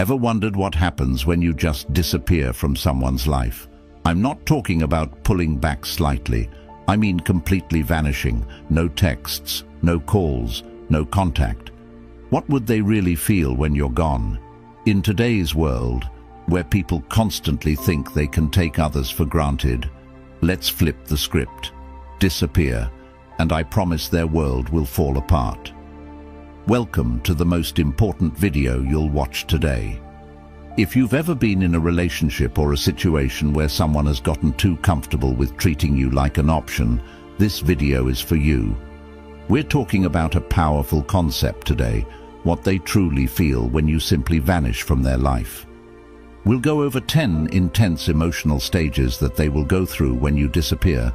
Ever wondered what happens when you just disappear from someone's life? I'm not talking about pulling back slightly. I mean completely vanishing. No texts, no calls, no contact. What would they really feel when you're gone? In today's world, where people constantly think they can take others for granted, let's flip the script. Disappear, and I promise their world will fall apart. Welcome to the most important video you'll watch today. If you've ever been in a relationship or a situation where someone has gotten too comfortable with treating you like an option, this video is for you. We're talking about a powerful concept today, what they truly feel when you simply vanish from their life. We'll go over 10 intense emotional stages that they will go through when you disappear,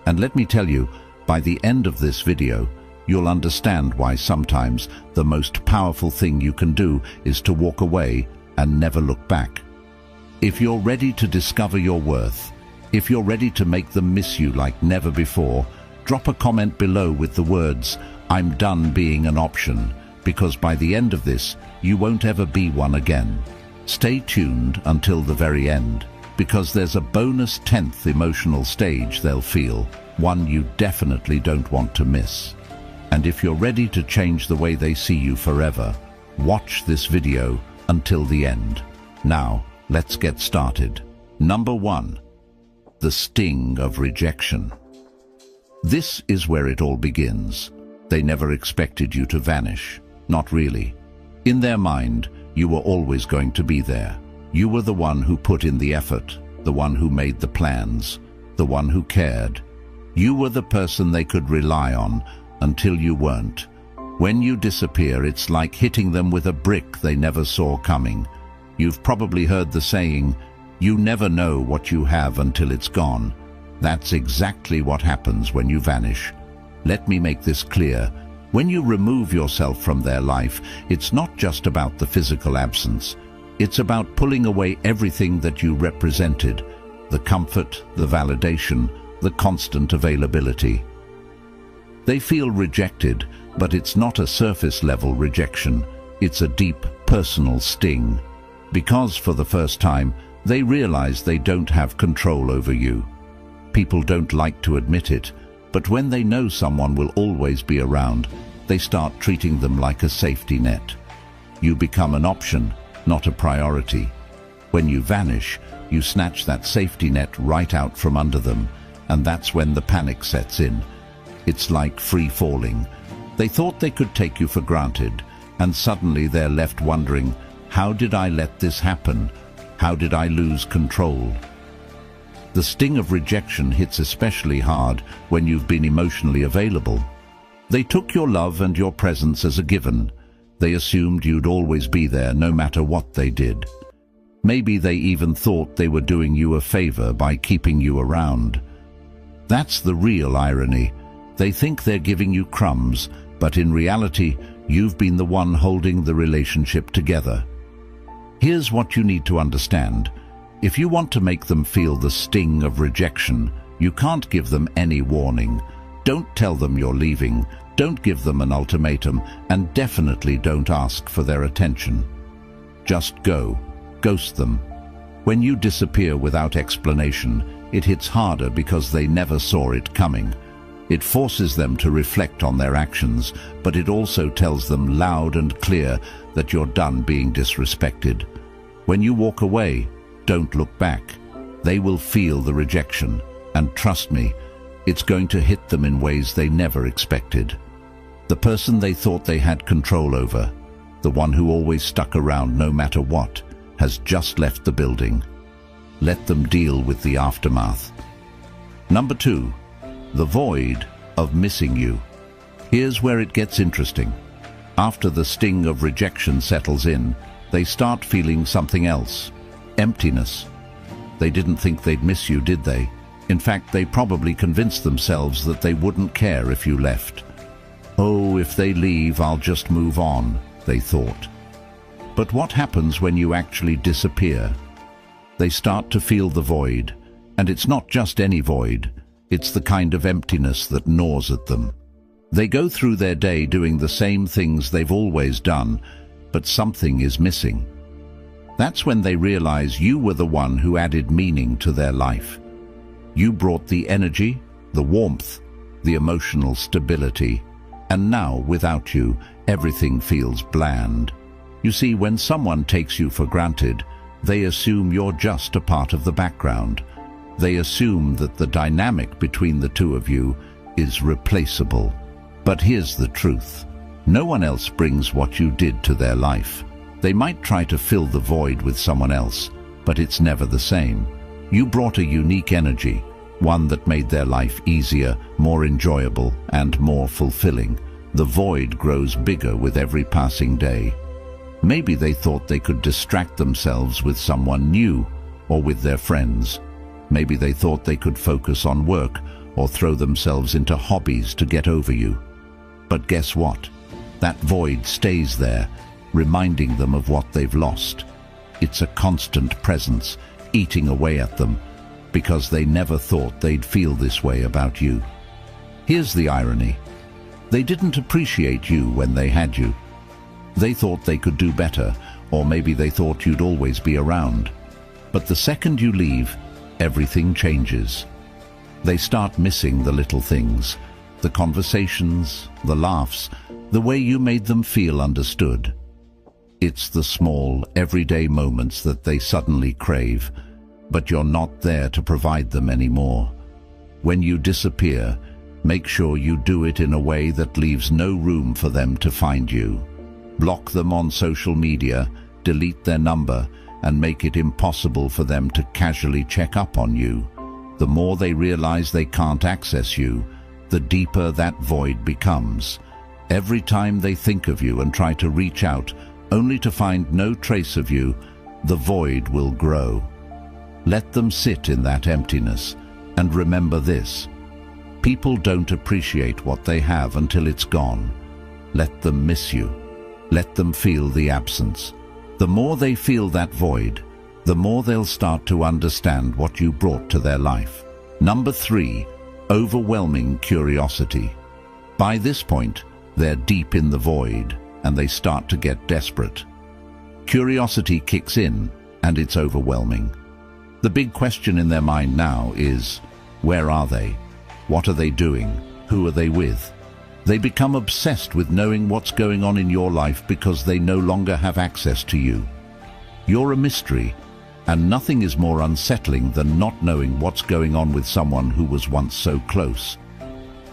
and let me tell you, by the end of this video, you'll understand why sometimes the most powerful thing you can do is to walk away and never look back. If you're ready to discover your worth, if you're ready to make them miss you like never before, drop a comment below with the words, "I'm done being an option," because by the end of this, you won't ever be one again. Stay tuned until the very end, because there's a bonus 10th emotional stage they'll feel, one you definitely don't want to miss. And if you're ready to change the way they see you forever, watch this video until the end. Now, let's get started. Number 1. The sting of rejection. This is where it all begins. They never expected you to vanish. Not really. In their mind, you were always going to be there. You were the one who put in the effort, the one who made the plans, the one who cared. You were the person they could rely on until you weren't. When you disappear, it's like hitting them with a brick they never saw coming. You've probably heard the saying, "You never know what you have until it's gone." That's exactly what happens when you vanish. Let me make this clear. When you remove yourself from their life, it's not just about the physical absence. It's about pulling away everything that you represented, the comfort, the validation, the constant availability. They feel rejected, but it's not a surface-level rejection. It's a deep, personal sting. Because for the first time, they realize they don't have control over you. People don't like to admit it, but when they know someone will always be around, they start treating them like a safety net. You become an option, not a priority. When you vanish, you snatch that safety net right out from under them, and that's when the panic sets in. It's like free falling. They thought they could take you for granted, and suddenly they're left wondering, how did I let this happen? How did I lose control? The sting of rejection hits especially hard when you've been emotionally available. They took your love and your presence as a given. They assumed you'd always be there no matter what they did. Maybe they even thought they were doing you a favor by keeping you around. That's the real irony. They think they're giving you crumbs, but in reality, you've been the one holding the relationship together. Here's what you need to understand. If you want to make them feel the sting of rejection, you can't give them any warning. Don't tell them you're leaving, don't give them an ultimatum, and definitely don't ask for their attention. Just go. Ghost them. When you disappear without explanation, it hits harder because they never saw it coming. It forces them to reflect on their actions, but it also tells them loud and clear that you're done being disrespected. When you walk away, don't look back. They will feel the rejection, and trust me, it's going to hit them in ways they never expected. The person they thought they had control over, the one who always stuck around no matter what, has just left the building. Let them deal with the aftermath. Number 2. The void of missing you. Here's where it gets interesting. After the sting of rejection settles in, they start feeling something else. Emptiness. They didn't think they'd miss you, did they? In fact, they probably convinced themselves that they wouldn't care if you left. Oh, if they leave, I'll just move on, they thought. But what happens when you actually disappear? They start to feel the void, and it's not just any void. It's the kind of emptiness that gnaws at them. They go through their day doing the same things they've always done, but something is missing. That's when they realize you were the one who added meaning to their life. You brought the energy, the warmth, the emotional stability, and now, without you, everything feels bland. You see, when someone takes you for granted, they assume you're just a part of the background. They assume that the dynamic between the two of you is replaceable. But here's the truth. No one else brings what you did to their life. They might try to fill the void with someone else, but it's never the same. You brought a unique energy, one that made their life easier, more enjoyable, and more fulfilling. The void grows bigger with every passing day. Maybe they thought they could distract themselves with someone new or with their friends. Maybe they thought they could focus on work or throw themselves into hobbies to get over you. But guess what? That void stays there, reminding them of what they've lost. It's a constant presence, eating away at them, because they never thought they'd feel this way about you. Here's the irony. They didn't appreciate you when they had you. They thought they could do better, or maybe they thought you'd always be around. But the second you leave, everything changes. They start missing the little things, the conversations, the laughs, the way you made them feel understood. It's the small, everyday moments that they suddenly crave, but you're not there to provide them anymore. When you disappear, make sure you do it in a way that leaves no room for them to find you. Block them on social media, delete their number, and make it impossible for them to casually check up on you. The more they realize they can't access you, the deeper that void becomes. Every time they think of you and try to reach out, only to find no trace of you, the void will grow. Let them sit in that emptiness, and remember this: people don't appreciate what they have until it's gone. Let them miss you. Let them feel the absence. The more they feel that void, the more they'll start to understand what you brought to their life. Number 3, overwhelming curiosity. By this point, they're deep in the void, and they start to get desperate. Curiosity kicks in, and it's overwhelming. The big question in their mind now is, where are they? What are they doing? Who are they with? They become obsessed with knowing what's going on in your life because they no longer have access to you. You're a mystery, and nothing is more unsettling than not knowing what's going on with someone who was once so close.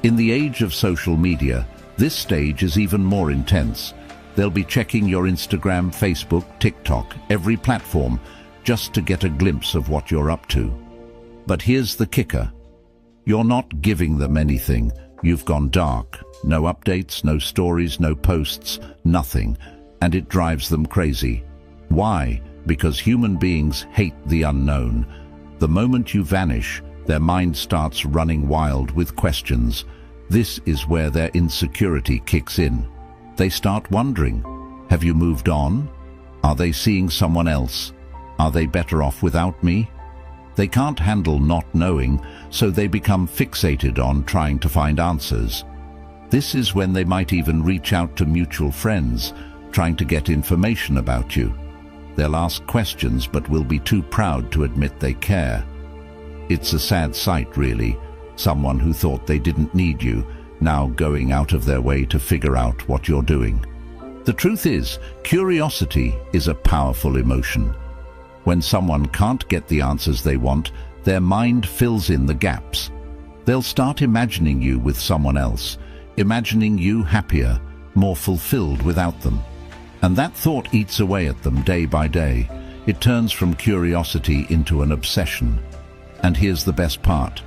In the age of social media, this stage is even more intense. They'll be checking your Instagram, Facebook, TikTok, every platform, just to get a glimpse of what you're up to. But here's the kicker. You're not giving them anything. You've gone dark. No updates, no stories, no posts, nothing. And it drives them crazy. Why? Because human beings hate the unknown. The moment you vanish, their mind starts running wild with questions. This is where their insecurity kicks in. They start wondering, have you moved on? Are they seeing someone else? Are they better off without me? They can't handle not knowing, so they become fixated on trying to find answers. This is when they might even reach out to mutual friends, trying to get information about you. They'll ask questions but will be too proud to admit they care. It's a sad sight, really. Someone who thought they didn't need you, now going out of their way to figure out what you're doing. The truth is, curiosity is a powerful emotion. When someone can't get the answers they want, their mind fills in the gaps. They'll start imagining you with someone else, imagining you happier, more fulfilled without them. And that thought eats away at them day by day. It turns from curiosity into an obsession. And here's the best part.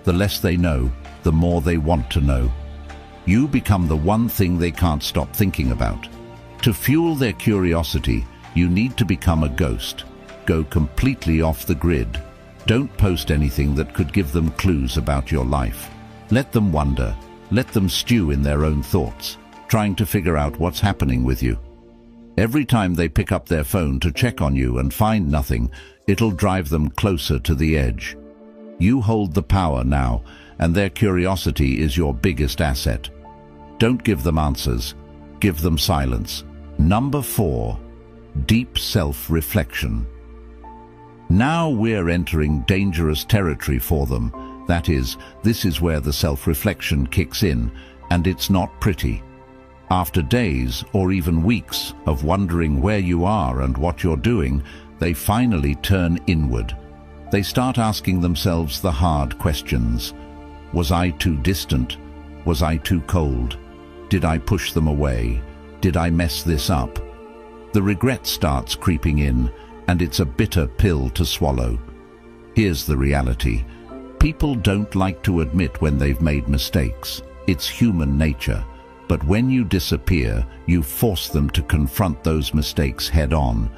The less they know, the more they want to know. You become the one thing they can't stop thinking about. To fuel their curiosity, you need to become a ghost. Go completely off the grid. Don't post anything that could give them clues about your life. Let them wonder. Let them stew in their own thoughts, trying to figure out what's happening with you. Every time they pick up their phone to check on you and find nothing, it'll drive them closer to the edge. You hold the power now, and their curiosity is your biggest asset. Don't give them answers. Give them silence. Number 4, deep self-reflection. Now we're entering dangerous territory for them. That is, this is where the self-reflection kicks in, and it's not pretty. After days or even weeks of wondering where you are and what you're doing, they finally turn inward. They start asking themselves the hard questions. Was I too distant? Was I too cold? Did I push them away? Did I mess this up? The regret starts creeping in, and it's a bitter pill to swallow. Here's the reality. People don't like to admit when they've made mistakes. It's human nature. But when you disappear, you force them to confront those mistakes head-on.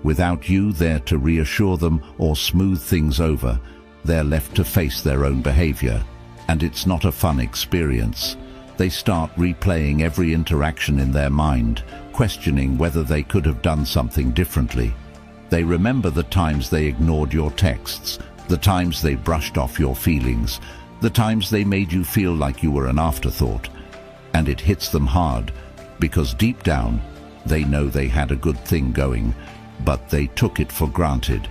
Without you there to reassure them or smooth things over, they're left to face their own behavior. And it's not a fun experience. They start replaying every interaction in their mind, questioning whether they could have done something differently. They remember the times they ignored your texts, the times they brushed off your feelings, the times they made you feel like you were an afterthought. And it hits them hard, because deep down, they know they had a good thing going, but they took it for granted.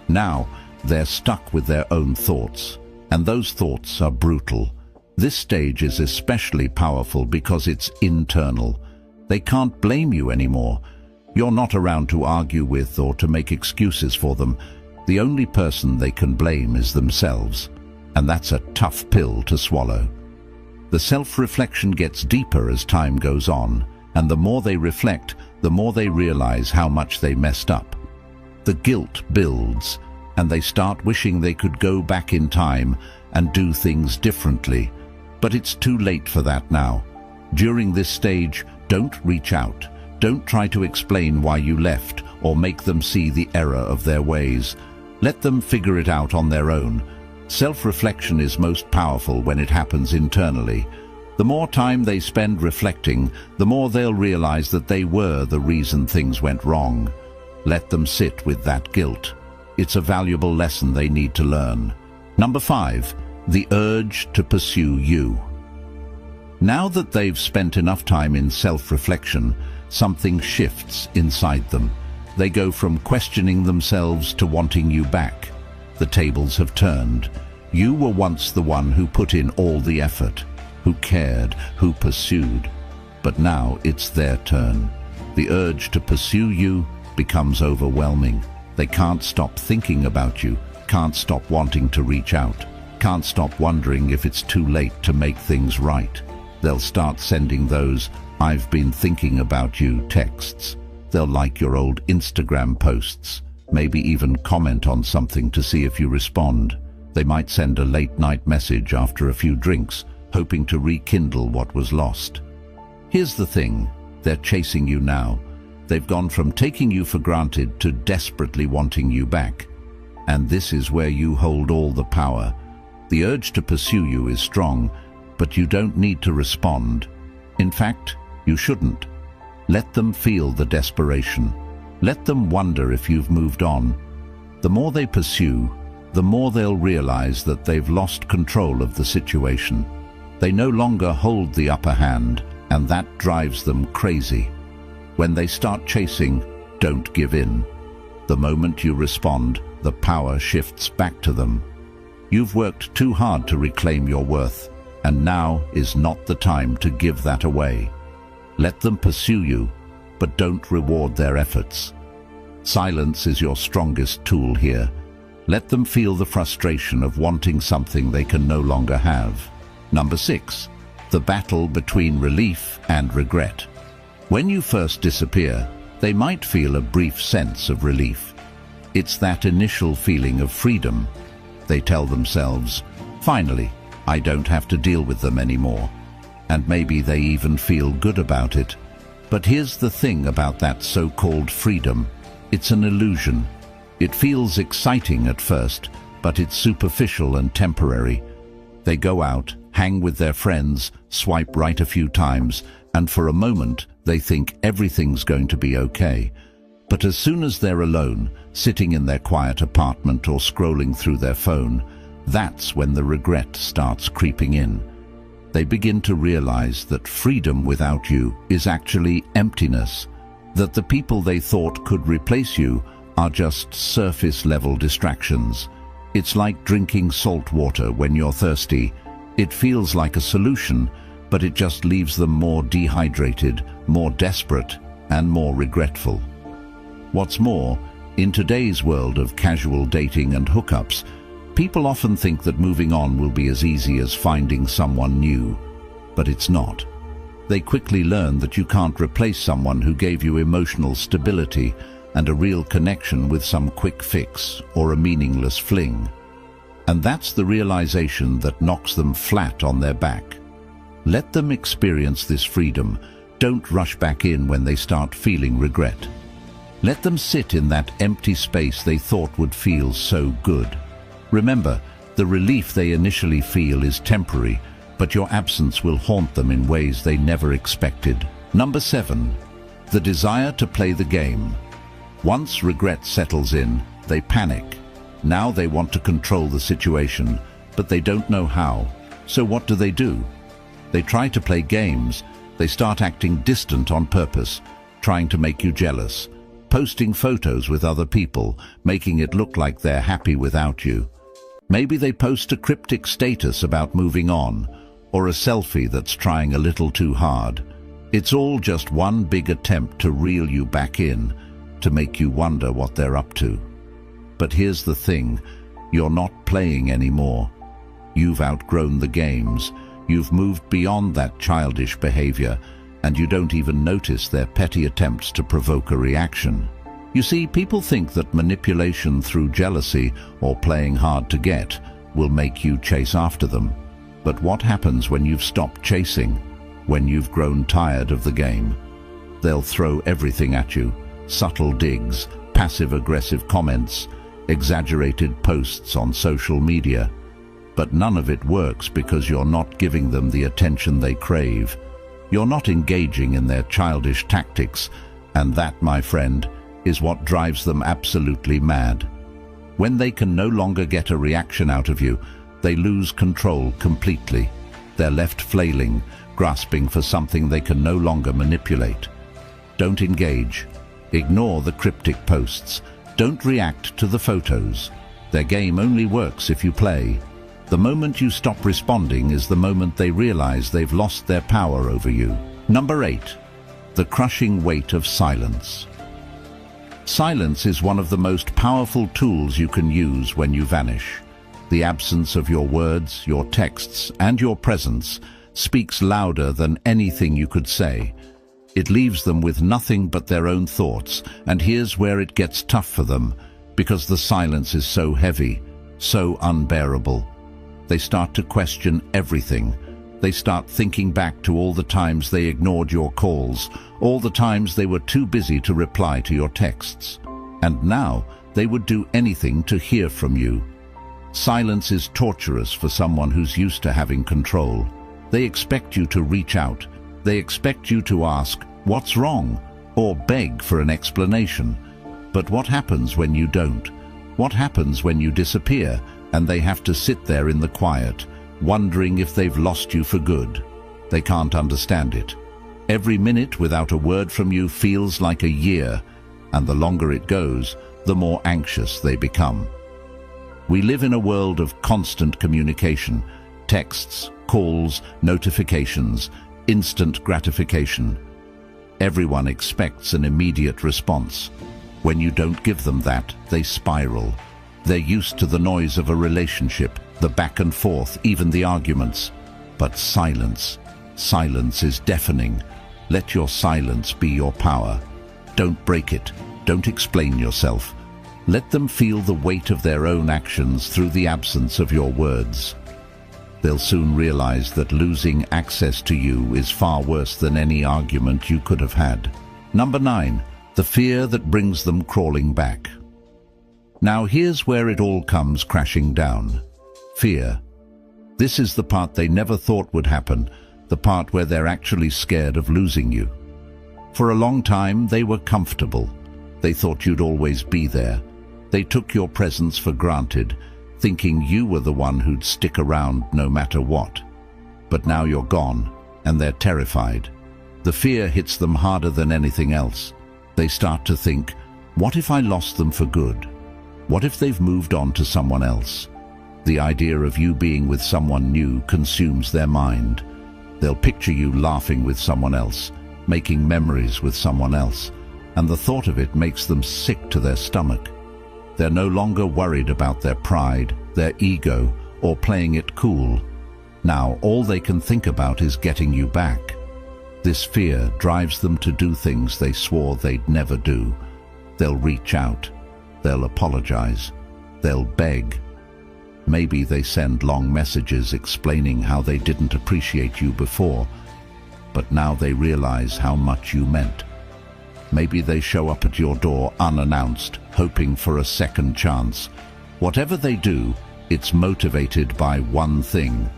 Now, they're stuck with their own thoughts, and those thoughts are brutal. This stage is especially powerful because it's internal. They can't blame you anymore. You're not around to argue with or to make excuses for them. The only person they can blame is themselves, and that's a tough pill to swallow. The self-reflection gets deeper as time goes on, and the more they reflect, the more they realize how much they messed up. The guilt builds, and they start wishing they could go back in time and do things differently. But it's too late for that now. During this stage, don't reach out. Don't try to explain why you left or make them see the error of their ways. Let them figure it out on their own. Self-reflection is most powerful when it happens internally. The more time they spend reflecting, the more they'll realize that they were the reason things went wrong. Let them sit with that guilt. It's a valuable lesson they need to learn. Number 5, the urge to pursue you. Now that they've spent enough time in self-reflection, something shifts inside them. They go from questioning themselves to wanting you back. The tables have turned. You were once the one who put in all the effort, who cared, who pursued. But now it's their turn. The urge to pursue you becomes overwhelming. They can't stop thinking about you, can't stop wanting to reach out, can't stop wondering if it's too late to make things right. They'll start sending those "I've been thinking about you" texts. They'll like your old Instagram posts, maybe even comment on something to see if you respond. They might send a late-night message after a few drinks, hoping to rekindle what was lost. Here's the thing, they're chasing you now. They've gone from taking you for granted to desperately wanting you back. And this is where you hold all the power. The urge to pursue you is strong, but you don't need to respond. In fact, you shouldn't. Let them feel the desperation. Let them wonder if you've moved on. The more they pursue, the more they'll realize that they've lost control of the situation. They no longer hold the upper hand, and that drives them crazy. When they start chasing, don't give in. The moment you respond, the power shifts back to them. You've worked too hard to reclaim your worth, and now is not the time to give that away. Let them pursue you, but don't reward their efforts. Silence is your strongest tool here. Let them feel the frustration of wanting something they can no longer have. Number 6, the battle between relief and regret. When you first disappear, they might feel a brief sense of relief. It's that initial feeling of freedom. They tell themselves, "Finally, I don't have to deal with them anymore." And maybe they even feel good about it. But here's the thing about that so-called freedom. It's an illusion. It feels exciting at first, but it's superficial and temporary. They go out, hang with their friends, swipe right a few times, and for a moment they think everything's going to be okay. But as soon as they're alone, sitting in their quiet apartment or scrolling through their phone, that's when the regret starts creeping in. They begin to realize that freedom without you is actually emptiness. that the people they thought could replace you are just surface-level distractions. It's like drinking salt water when you're thirsty. It feels like a solution, but it just leaves them more dehydrated, more desperate, and more regretful. What's more, in today's world of casual dating and hookups, people often think that moving on will be as easy as finding someone new, but it's not. They quickly learn that you can't replace someone who gave you emotional stability and a real connection with some quick fix or a meaningless fling. And that's the realization that knocks them flat on their back. Let them experience this freedom. Don't rush back in when they start feeling regret. Let them sit in that empty space they thought would feel so good. Remember, the relief they initially feel is temporary, but your absence will haunt them in ways they never expected. Number 7. The desire to play the game. Once regret settles in, they panic. Now they want to control the situation, but they don't know how. So what do? They try to play games. They start acting distant on purpose, trying to make you jealous, posting photos with other people, making it look like they're happy without you. Maybe they post a cryptic status about moving on, or a selfie that's trying a little too hard. It's all just one big attempt to reel you back in, to make you wonder what they're up to. But here's the thing, you're not playing anymore. You've outgrown the games. You've moved beyond that childish behavior, and you don't even notice their petty attempts to provoke a reaction. You see, people think that manipulation through jealousy or playing hard to get will make you chase after them. But what happens when you've stopped chasing, when you've grown tired of the game? They'll throw everything at you. Subtle digs, passive-aggressive comments, exaggerated posts on social media. But none of it works because you're not giving them the attention they crave. You're not engaging in their childish tactics, and that, my friend, is what drives them absolutely mad. When they can no longer get a reaction out of you, they lose control completely. They're left flailing, grasping for something they can no longer manipulate. Don't engage. Ignore the cryptic posts. Don't react to the photos. Their game only works if you play. The moment you stop responding is the moment they realize they've lost their power over you. Number 8. The crushing weight of silence. Silence is one of the most powerful tools you can use when you vanish. The absence of your words, your texts, and your presence speaks louder than anything you could say. It leaves them with nothing but their own thoughts, and here's where it gets tough for them, because the silence is so heavy, so unbearable. They start to question everything. They start thinking back to all the times they ignored your calls, all the times they were too busy to reply to your texts. And now they would do anything to hear from you. Silence is torturous for someone who's used to having control. They expect you to reach out. They expect you to ask, "What's wrong?" or beg for an explanation. But what happens when you don't? What happens when you disappear and they have to sit there in the quiet, wondering if they've lost you for good? They can't understand it. Every minute without a word from you feels like a year, and the longer it goes, the more anxious they become. We live in a world of constant communication, texts, calls, notifications, instant gratification. Everyone expects an immediate response. When you don't give them that, they spiral. They're used to the noise of a relationship, the back and forth, even the arguments. But silence is deafening. Let your silence be your power. Don't break it. Don't explain yourself. Let them feel the weight of their own actions through the absence of your words. They'll soon realize that losing access to you is far worse than any argument you could have had. Number 9. The fear that brings them crawling back. Now here's where it all comes crashing down. Fear. This is the part they never thought would happen, the part where they're actually scared of losing you. For a long time, they were comfortable. They thought you'd always be there. They took your presence for granted, thinking you were the one who'd stick around no matter what. But now you're gone, and they're terrified. The fear hits them harder than anything else. They start to think, what if I lost them for good? What if they've moved on to someone else? The idea of you being with someone new consumes their mind. They'll picture you laughing with someone else, making memories with someone else, and the thought of it makes them sick to their stomach. They're no longer worried about their pride, their ego, or playing it cool. Now all they can think about is getting you back. This fear drives them to do things they swore they'd never do. They'll reach out. They'll apologize. They'll beg. Maybe they send long messages explaining how they didn't appreciate you before, but now they realize how much you meant. Maybe they show up at your door unannounced, hoping for a second chance. Whatever they do, it's motivated by one thing: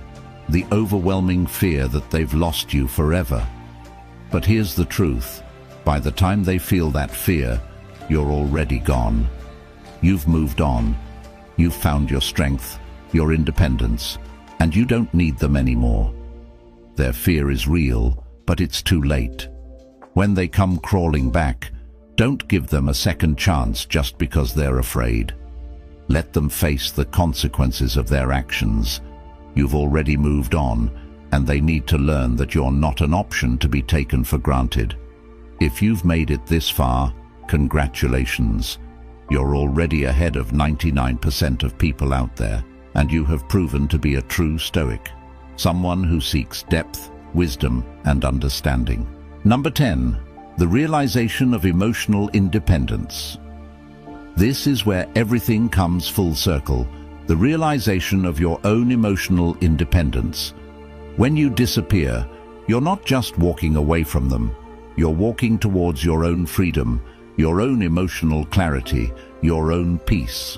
the overwhelming fear that they've lost you forever. But here's the truth. By the time they feel that fear, you're already gone. You've moved on. You've found your strength, your independence, and you don't need them anymore. Their fear is real, but it's too late. When they come crawling back, don't give them a second chance just because they're afraid. Let them face the consequences of their actions. You've already moved on, and they need to learn that you're not an option to be taken for granted. If you've made it this far, congratulations. You're already ahead of 99% of people out there, and you have proven to be a true Stoic, someone who seeks depth, wisdom, and understanding. Number 10, the realization of emotional independence. This is where everything comes full circle, the realization of your own emotional independence. When you disappear, you're not just walking away from them, you're walking towards your own freedom, your own emotional clarity, your own peace.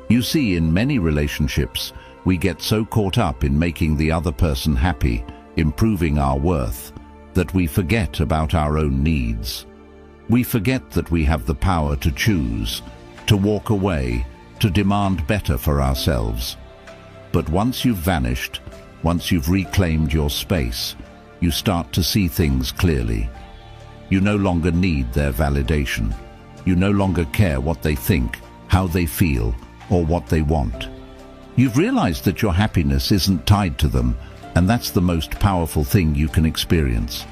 You see, in many relationships, we get so caught up in making the other person happy, improving our worth, that we forget about our own needs. We forget that we have the power to choose, to walk away, to demand better for ourselves. But once you've vanished, once you've reclaimed your space, you start to see things clearly. You no longer need their validation. You no longer care what they think, how they feel, or what they want. You've realized that your happiness isn't tied to them, and that's the most powerful thing you can experience.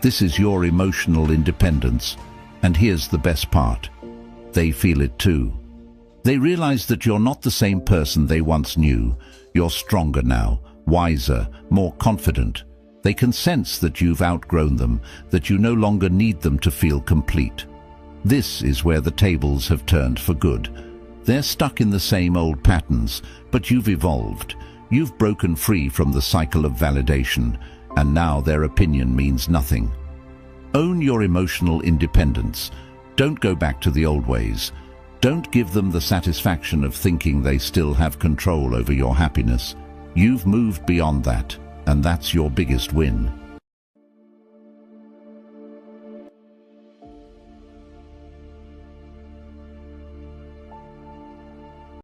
This is your emotional independence, and here's the best part. They feel it too. They realize that you're not the same person they once knew. You're stronger now, wiser, more confident. They can sense that you've outgrown them, that you no longer need them to feel complete. This is where the tables have turned for good. They're stuck in the same old patterns, but you've evolved. You've broken free from the cycle of validation, and now their opinion means nothing. Own your emotional independence. Don't go back to the old ways. Don't give them the satisfaction of thinking they still have control over your happiness. You've moved beyond that, and that's your biggest win.